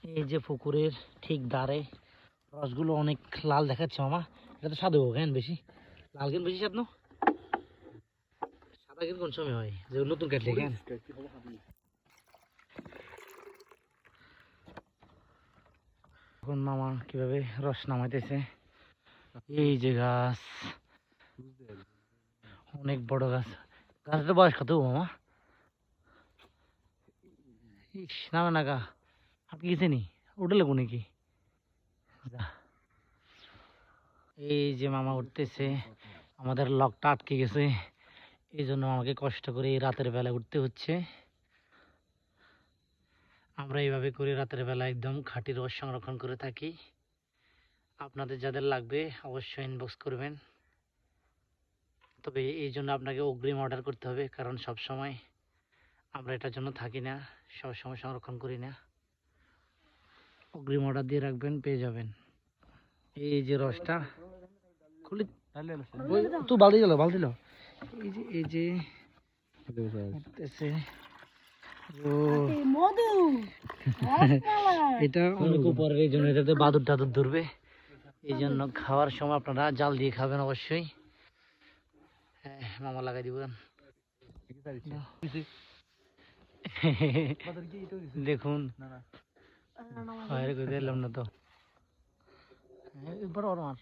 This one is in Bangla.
এই যে পুকুরের ঠিক ধারে রসগুলো অনেক লাল দেখাচ্ছে মামা। এটা তো সাদা কেন বেশি, লাল কেন বেশি স্বাদ না? সাদা কেন কোন সময় হয় যে নতুন কাটলে কেন? এখন মামা কিভাবে রস নামাইতেছে। এই যে গাছ, অনেক বড় গাছ। গাছটার বয়স কত মামা? ইস নামে না গা, আটকে গেছে নি, উঠে লাগবো নাকি? এই যে মামা উঠতেছে, আমাদের লকটা আটকে গেছে, এই জন্য আমাকে কষ্ট করে এই রাতের বেলা উঠতে হচ্ছে। আমরা এইভাবে করে রাতের বেলা একদম খাঁটি রস সংরক্ষণ করে থাকি। আপনাদের যাদের লাগবে অবশ্যই ইনবক্স করবেন। তবে এই জন্য আপনাকে অগ্রিম অর্ডার করতে হবে, কারণ সব সময় আমরা এটার জন্য থাকি না, সবসময় সংরক্ষণ করি না। অগ্রিম অর্ডার দিয়ে রাখবেন, পেয়ে যাবেন। এই যে রসটা খুলে তুই বালতি দিল বালতি দিল। এই যে উঠতেছে। এটা অনেক উপরের, এই জন্য এটাতে বাদুর টাদুর ধরবে। এই জন্য খাওয়ার সময় আপনারা জাল দিয়ে খাবেন অবশ্যই। হ্যাঁ মামা লাগাই দিবেন। দেখুন এলাম না তো বড় বড় মাছ।